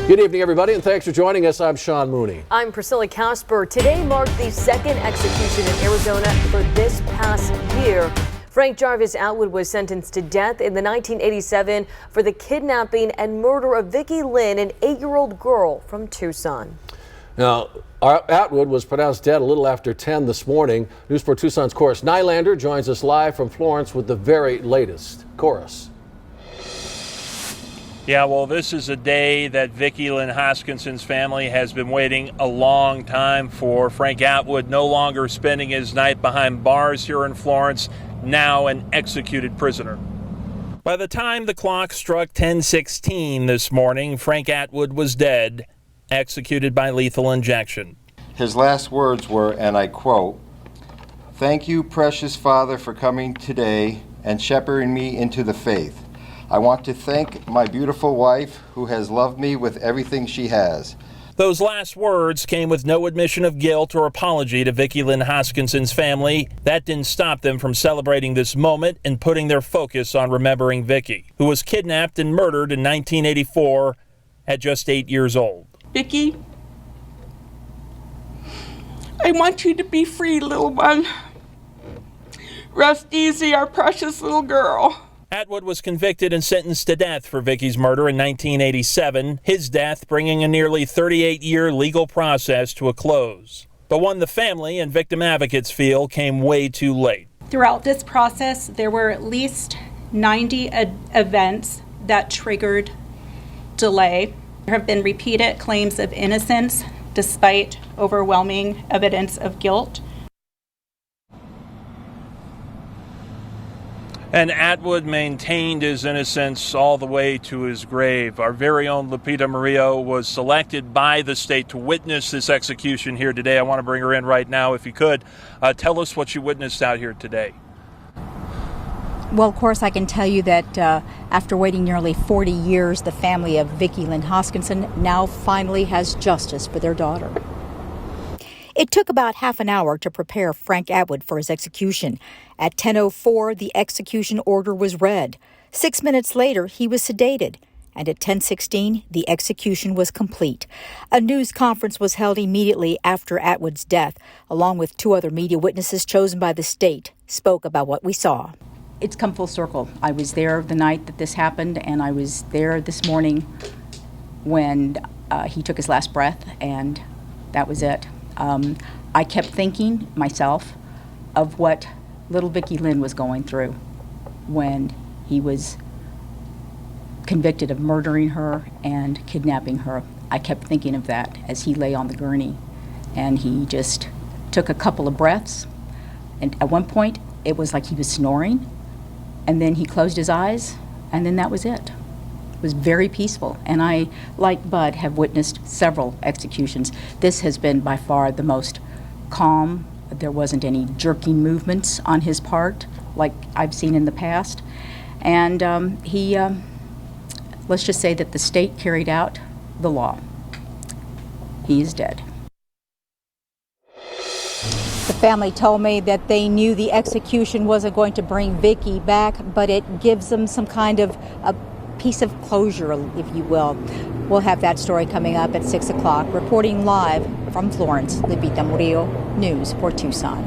Good evening, everybody, and thanks for joining us. I'm Sean Mooney. I'm Priscilla Casper. Today marked the second execution in Arizona for this past year. Frank Jarvis Atwood was sentenced to death in the 1987 for the kidnapping and murder of Vicki Lynn, an 8-year-old girl from Tucson. Now, Atwood was pronounced dead a little after 10 this morning. News 4 Tucson's Chorus Nylander joins us live from Florence with the very latest. Chorus. Yeah, well, this is a day that Vicki Lynn Hoskinson's family has been waiting a long time for. Frank Atwood no longer spending his night behind bars here in Florence, now an executed prisoner. By the time the clock struck 10:16 this morning, Frank Atwood was dead, executed by lethal injection. His last words were, and I quote, "Thank you, precious Father, for coming today and shepherding me into the faith. I want to thank my beautiful wife who has loved me with everything she has." Those last words came with no admission of guilt or apology to Vicki Lynn Hoskinson's family. That didn't stop them from celebrating this moment and putting their focus on remembering Vicki, who was kidnapped and murdered in 1984 at just 8 years old. Vicki, I want you to be free, little one. Rest easy, our precious little girl. Atwood was convicted and sentenced to death for Vicki's murder in 1987, his death bringing a nearly 38-year legal process to a close. But one the family and victim advocates feel came way too late. Throughout this process, there were at least 90 events that triggered delay. There have been repeated claims of innocence despite overwhelming evidence of guilt. And Atwood maintained his innocence all the way to his grave. Our very own Lupita Murillo was selected by the state to witness this execution here today. I want to bring her in right now, if you could. Tell us what you witnessed out here today. Well, of course, I can tell you that after waiting nearly 40 years, the family of Vicki Lynn Hoskinson now finally has justice for their daughter. It took about half an hour to prepare Frank Atwood for his execution. At 10:04, the execution order was read. 6 minutes later, he was sedated. And at 10:16, the execution was complete. A news conference was held immediately after Atwood's death, along with 2 other media witnesses chosen by the state, spoke about what we saw. It's come full circle. I was there the night that this happened, and I was there this morning when he took his last breath, and that was it. I kept thinking myself of what little Vicki Lynn was going through when he was convicted of murdering her and kidnapping her. I kept thinking of that as he lay on the gurney, and he just took a couple of breaths, and at one point it was like he was snoring, and then he closed his eyes, and then that was it. It was very peaceful, and I, like Bud, have witnessed several executions. This has been by far the most calm. There wasn't any jerking movements on his part like I've seen in the past. And let's just say that the state carried out the law. He is dead. The family told me that they knew the execution wasn't going to bring Vicki back, but it gives them some kind of a piece of closure, if you will. We'll have that story coming up at 6 o'clock. Reporting live from Florence, Lupita Murillo, News 4 Tucson.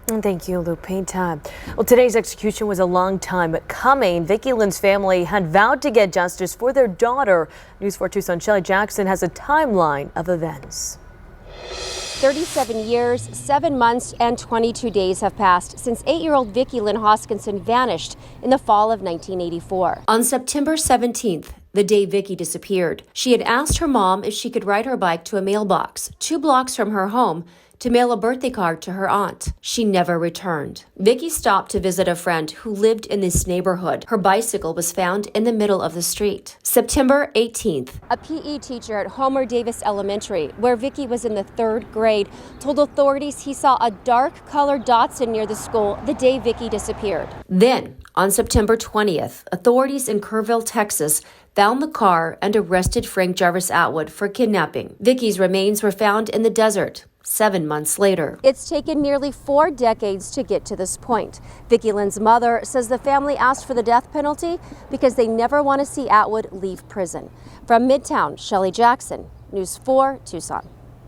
Thank you, Lupita. Well, today's execution was a long time coming. Vicki Lynn's family had vowed to get justice for their daughter. News 4 Tucson Shelley Jackson has a timeline of events. 37 years, 7 months, and 22 days have passed since 8-year-old Vicki Lynn Hoskinson vanished in the fall of 1984. On September 17th, the day Vicki disappeared, she had asked her mom if she could ride her bike to a mailbox 2 blocks from her home to mail a birthday card to her aunt. She never returned. Vicki stopped to visit a friend who lived in this neighborhood. Her bicycle was found in the middle of the street. September 18th. A PE teacher at Homer Davis Elementary, where Vicki was in the 3rd grade, told authorities he saw a dark-colored Datsun near the school the day Vicki disappeared. Then, On September 20th, authorities in Kerrville, Texas, found the car and arrested Frank Jarvis Atwood for kidnapping. Vicky's remains were found in the desert 7 months later. It's taken nearly 4 decades to get to this point. Vicky Lynn's mother says the family asked for the death penalty because they never want to see Atwood leave prison. From Midtown, Shelley Jackson, News 4, Tucson.